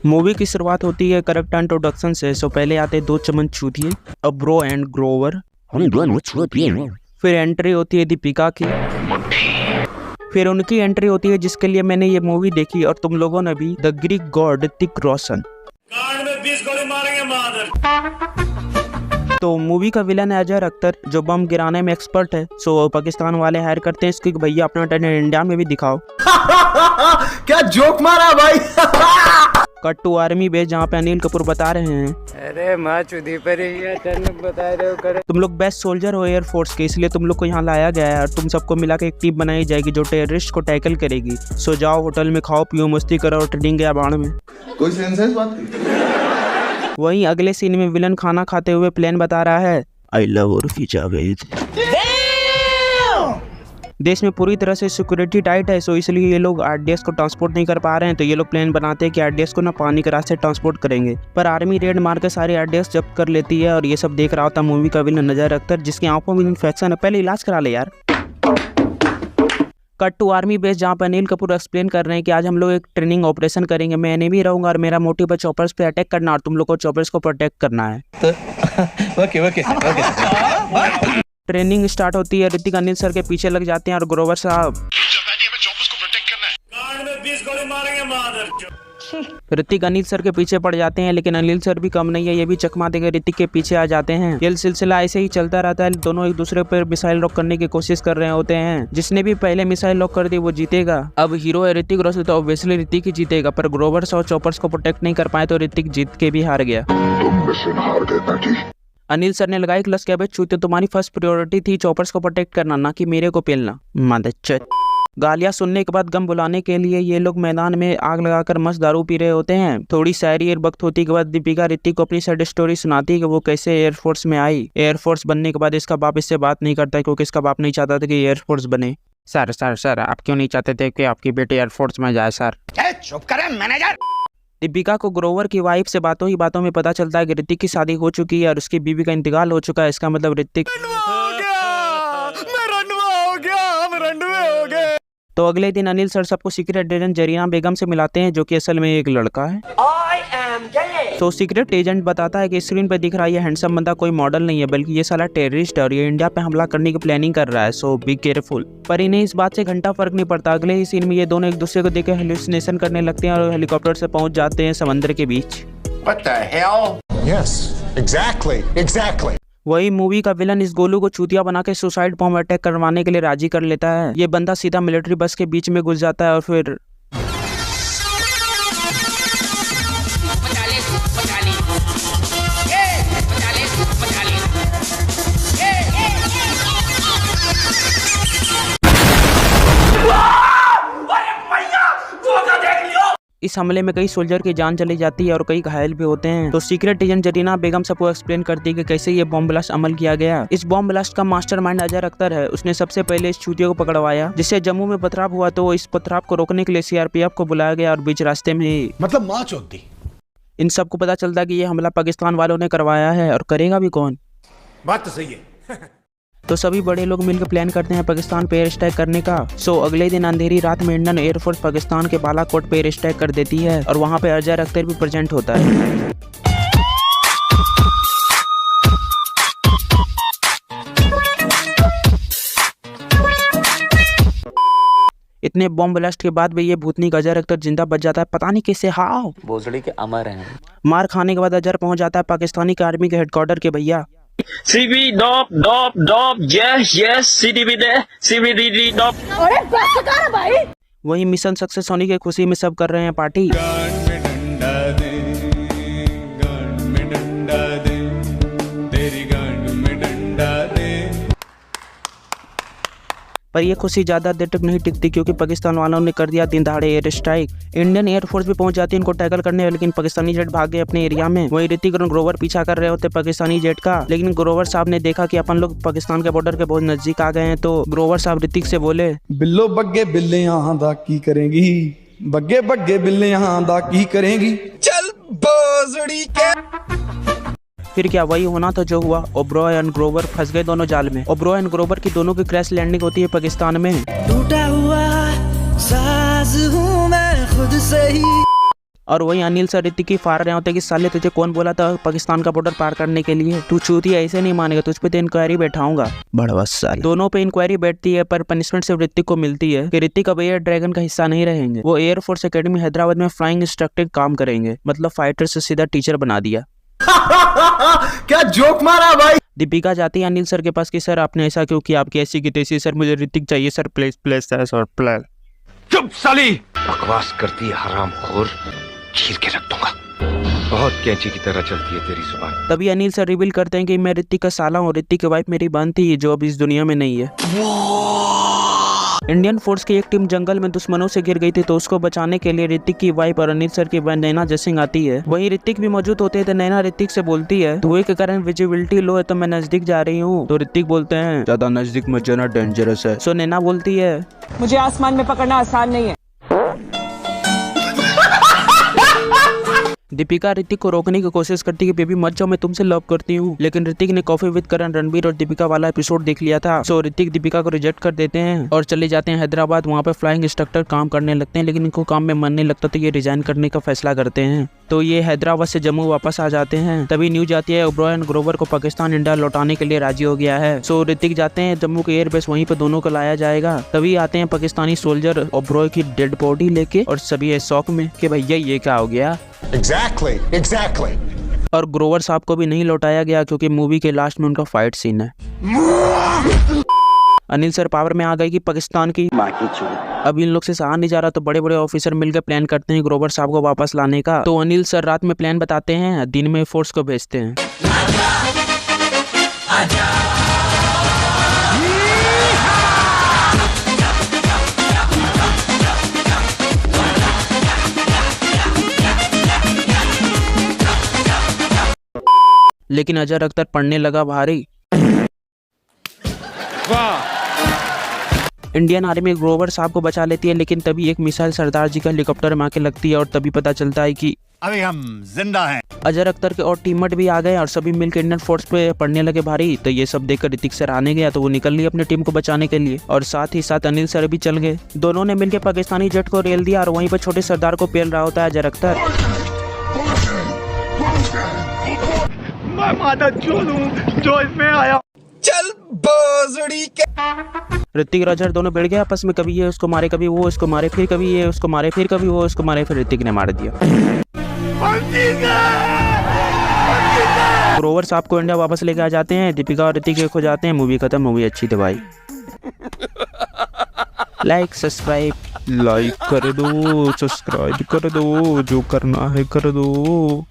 Movie की शुरुआत होती है करेक्ट इंट्रोडक्शन से। सो पहले आते दो चमन चूतिए, अब्रो एंड ग्रोवर। फिर एंट्री होती है दीपिका की। फिर उनकी एंट्री होती है जिसके लिए मैंने ये मूवी देखी और तुम लोगों ने भी, the Greek God Hrithik Roshan. तो मूवी का विलन है अजय अख्तर, जो बम गिराने में एक्सपर्ट है। सो पाकिस्तान वाले हायर करते हैं इसकी, भैया अपना टैलेंट इंडिया में भी दिखाओ। क्या जोक मारा भाई। कट टू आर्मी बेस, जहाँ पे अनिल कपूर बता रहे हैं, अरे माँ चुदी पर ही अचानक बता रहे हो करे। तुम लोग बेस्ट सोल्जर हो एयरफोर्स के, इसलिए तुम लोग को यहाँ लाया गया है और तुम सबको मिला के एक टीम बनाई जाएगी जो टेररिस्ट को टैकल करेगी। सो जाओ होटल में खाओ पियो मस्ती करो और ट्रेनिंग गया बाढ़ में। कोई सेंस है इस बात की? वहीं अगले सीन में विलन खाना खाते हुए प्लान बता रहा है, आई लव उर्फी जावेद। देश में पूरी तरह से सिक्योरिटी टाइट है, सो इसलिए ये लोग आरडीएक्स को ट्रांसपोर्ट नहीं कर पा रहे हैं। तो ये लोग प्लान बनाते हैं कि आरडीएक्स को ना पानी के रास्ते ट्रांसपोर्ट करेंगे, पर आर्मी रेड मार के सारे आरडीएक्स जब्त कर लेती है। और ये सब देख रहा होता मूवी का विलन अजय अख्तर, जिसकी आंखों में इन्फेक्शन है। पहले इलाज करा ले यार। कट टू आर्मी बेस, जहाँ पर अनिल कपूर एक्सप्लेन कर रहे हैं कि आज हम लोग एक ट्रेनिंग ऑपरेशन करेंगे। मैं एनिमी रहूंगा और मेरा मोटिव है चॉपर्स पे अटैक करना और तुम लोग को चॉपर्स को प्रोटेक्ट करना है। ओके। ट्रेनिंग स्टार्ट होती है, ऋतिक अनिल सर के पीछे लग जाते हैं और ग्रोवर साहब ऋतिक अनिल सर के पीछे पड़ जाते हैं, लेकिन अनिल सर भी कम नहीं है, ये भी चकमा देकर ऋतिक के पीछे आ जाते हैं। ये सिलसिला ऐसे ही चलता रहता है, दोनों एक दूसरे पर मिसाइल लॉक करने की कोशिश कर रहे होते हैं। जिसने भी पहले मिसाइल लॉक कर दी वो जीतेगा। अब हीरो है ऋतिक रोशन, तो ऑब्वियसली ऋतिक ही जीतेगा, पर ग्रोवर्स और चॉपर्स को प्रोटेक्ट नहीं कर पाए तो ऋतिक जीत के भी हार गया। अनिल सर ने लगाई क्लच कैबेज, चूते तुम्हारी फर्स्ट प्रायोरिटी थी चॉपर्स को प्रोटेक्ट करना, ना कि मेरे को पेलना। मदद गालियां सुनने के बाद गम बुलाने के लिए ये लोग मैदान में आग लगाकर मस्त दारू पी रहे होते हैं। थोड़ी शायरी और वक्त होती के बाद दीपिका ऋतिक को अपनी सैड स्टोरी सुनाती है कि वो कैसे एयरफोर्स में आई। एयरफोर्स बनने के बाद इसका बाप इससे बात नहीं करता क्योंकि इसका बाप नहीं चाहता था कि एयरफोर्स बने। सर आप क्यों नहीं चाहते थे कि आपकी बेटी एयरफोर्स में जाए सर? चुप करे मैनेजर। दीपिका को ग्रोवर की वाइफ से बातों ही बातों में पता चलता है कि ऋतिक की शादी हो चुकी है और उसकी बीवी का इंतकाल हो चुका है। इसका मतलब ऋतिक हो गया। तो अगले दिन अनिल सर सबको सीक्रेट एजेंट जरीना बेगम से मिलाते हैं, जो कि असल में एक लड़का है। तो सीक्रेट एजेंट बताता है कि स्क्रीन पे दिख रहा है ये हैंडसम बंदा कोई मॉडल नहीं है, बल्कि ये साला टेररिस्ट है और ये इंडिया पे हमला करने की प्लानिंग कर रहा है। सो बी केयरफुल। पर इन्हें इस बात से घंटा फर्क नहीं पड़ता। अगले ही सीन में ये दोनों एक दूसरे को देख हेलुसिनेशन करने लगते हैं और हेलीकॉप्टर से पहुंच जाते हैं समंदर के बीच। What the hell? Yes, exactly. वही मूवी का विलन इस गोलू को चूतिया बना के सुसाइड बॉम्ब अटैक करवाने के लिए राजी कर लेता है। ये बंदा सीधा मिलिट्री बस के बीच में घुस जाता है और फिर इस हमले में कई सोल्जर की जान चली जाती है और कई घायल भी होते हैं। तो सीक्रेट एजेंट जरीना बेगम सबको एक्सप्लेन करती है कि कैसे ये बॉम्ब ब्लास्ट अमल किया गया। इस बॉम्ब ब्लास्ट का मास्टरमाइंड अजय अख्तर है। उसने सबसे पहले इस चूतिया को पकड़वाया, जिससे जम्मू में पथराव हुआ। तो इस पथराव को रोकने के लिए सीआरपीएफ को बुलाया गया और बीच रास्ते में मतलब माँ चौथी इन सबको पता चलता कि ये हमला पाकिस्तान वालों ने करवाया है और करेगा भी कौन। बात तो सही है। तो सभी बड़े लोग मिलकर प्लान करते हैं पाकिस्तान पे एयर स्ट्राइक करने का। सो अगले दिन अंधेरी रात में इंडियन एयरफोर्स पाकिस्तान के बालाकोट पे एयर स्ट्राइक कर देती है और वहां पे अजय अख्तर भी प्रेजेंट होता है। इतने बॉम्ब ब्लास्ट के बाद भी ये भूतनी अजय अख्तर जिंदा बच जाता है, पता नहीं कैसे। हाउ भोसड़ी के अमर हैं। मार खाने के बाद अजहर पहुंच जाता है पाकिस्तानी आर्मी के हेडक्वार्टर के भैया। CB dope yes CBD dope. अरे बस कर भाई। वही मिशन सक्सेस होने की खुशी में सब कर रहे हैं पार्टी। पर ये खुशी ज्यादा देर तक नहीं टिकती क्योंकि पाकिस्तान वालों ने कर दिया दिन दहाड़े एयर स्ट्राइक। इंडियन एयरफोर्स भी पहुंच जाती है इनको टैकल करने, लेकिन पाकिस्तानी जेट भाग गए अपने एरिया में। वही ऋतिक और ग्रोवर पीछा कर रहे होते पाकिस्तानी जेट का, लेकिन ग्रोवर साहब ने देखा कि अपन लोग पाकिस्तान के बॉर्डर के बहुत नजदीक आ गए हैं। तो ग्रोवर साहब ऋतिक से बोले, बिल्लो बग्गे बिल्ले यहाँ दा की करेंगी, बग्गे बग्गे बिल्ले यहाँ दा की करेंगी, चल बोजड़ी के। फिर क्या वही होना था जो हुआ। ओब्रॉय एंड ग्रोवर फंस गए दोनों जाल में। ओब्रॉय एंड ग्रोवर की दोनों की क्रैश लैंडिंग होती है पाकिस्तान में। टूटा हुआ साज हूँ मैं खुद से ही। और वही अनिल सर ऋतिक की फाड़ रहे होते कि साले तुझे कौन बोला था पाकिस्तान का बॉर्डर पार करने के लिए, तू चूतिया ऐसे नहीं मानेगा, तुझ पे तो इंक्वायरी बैठाऊंगा। बड़वा साले। दोनों पे इंक्वायरी बैठती है पर पनिशमेंट सिर्फ ऋतिक को मिलती है कि ऋतिक अब एयर ड्रैगन का हिस्सा नहीं रहेंगे, वो एयरफोर्स एकेडमी हैदराबाद में फ्लाइंग इंस्ट्रक्टर काम करेंगे। मतलब फाइटर से सीधा टीचर बना दिया। क्या जोक मारा भाई। दीपिका जाती है अनिल सर के पास कि सर आपने ऐसा क्यों किया, आपकी ऐसी की तैसी, सर मुझे ऋतिक चाहिए sir, please please sir please. चुप साली। बकवास करती है हरामखोर, चीर के रख दूंगा। बहुत कैंची की तरह चलती है तेरी जुबान। तभी अनिल सर रिवील करते हैं कि मैं ऋतिक का साला हूँ, ऋतिक की वाइफ मेरी बहन थी जो अब इस दुनिया में नहीं है। इंडियन फोर्स की एक टीम जंगल में दुश्मनों से गिर गई थी तो उसको बचाने के लिए ऋतिक की वाइफ और अनिल सर की बहन नैना जसिंग आती है। वहीं ऋतिक भी मौजूद होते हैं तो नैना ऋतिक से बोलती है धुएं के कारण विजिबिलिटी लो है तो मैं नजदीक जा रही हूँ। तो ऋतिक बोलते हैं ज्यादा नजदीक मत जाना, डेंजरस है। सो नैना बोलती है मुझे आसमान में पकड़ना आसान नहीं है। दीपिका ऋतिक को रोकने की कोशिश करती है कि बेबी मत जाओ, मैं तुमसे लव करती हूँ, लेकिन ऋतिक ने कॉफी विद करण रणबीर और दीपिका वाला एपिसोड देख लिया था। सो ऋतिक दीपिका को रिजेक्ट कर देते हैं और चले जाते हैं हैदराबाद। वहाँ पे फ्लाइंग इंस्ट्रक्टर काम करने लगते हैं लेकिन इनको काम में मन नहीं लगता तो ये रिजाइन करने का फैसला करते हैं। तो ये हैदराबाद से जम्मू वापस आ जाते हैं। तभी न्यूज आती है ओबरॉय एंड ग्रोवर को पाकिस्तान इंडिया लौटाने के लिए राजी हो गया है। सो ऋतिक जाते हैं जम्मू के एयरबेस, वहीं पे दोनों को लाया जाएगा। तभी आते हैं पाकिस्तानी सोल्जर ओबरॉय की डेड बॉडी लेके और सभी है शौक में कि भैया ये क्या हो गया। Exactly. और ग्रोवर साहब को भी नहीं लौटाया गया क्योंकि मूवी के लास्ट में उनका फाइट सीन है। अनिल सर पावर में आ गए कि पाकिस्तान की अब इन लोग से सहा नहीं जा रहा तो बड़े बड़े ऑफिसर मिलकर प्लान करते हैं ग्रोवर साहब को वापस लाने का। तो अनिल सर रात में प्लान बताते हैं, दिन में फोर्स को भेजते हैं। लेकिन अजहर अख्तर पढ़ने लगा भारी। इंडियन आर्मी ग्रोवर साहब को बचा लेती है लेकिन तभी एक मिसाइल सरदार जी का हेलीकॉप्टर में आके लगती है और तभी पता चलता है कि अभी हम जिंदा हैं। अजहर अख्तर के और टीममेट भी आ गए और सभी मिलकर इंडियन फोर्स पे पड़ने लगे भारी। तो ये सब देखकर ऋतिक सर आने गया तो वो निकल लिए अपनी टीम को बचाने के लिए और साथ ही साथ अनिल सर भी चल गए। दोनों ने मिलकर पाकिस्तानी जेट को रेल दिया और वहीं पर छोटे सरदार को पेल रहा होता है अजहर अख्तर। मैं माता चूलूं जो इसमें आया। चल बोजड़ी के। ऋतिक और अजहर दोनों भिड़ गए आपस में, कभी ये उसको मारे कभी वो उसको मारे, फिर कभी ये उसको मारे फिर कभी वो उसको मारे, फिर ऋतिक ने मार दिया। ग्रोवर साहब को इंडिया वापस लेके आ जाते हैं। दीपिका और ऋतिक एक हो जाते हैं। मूवी खत्म। मूवी अच्छी थी भाई। लाइक कर दो, सब्सक्राइब कर दो, जो करना है कर दो।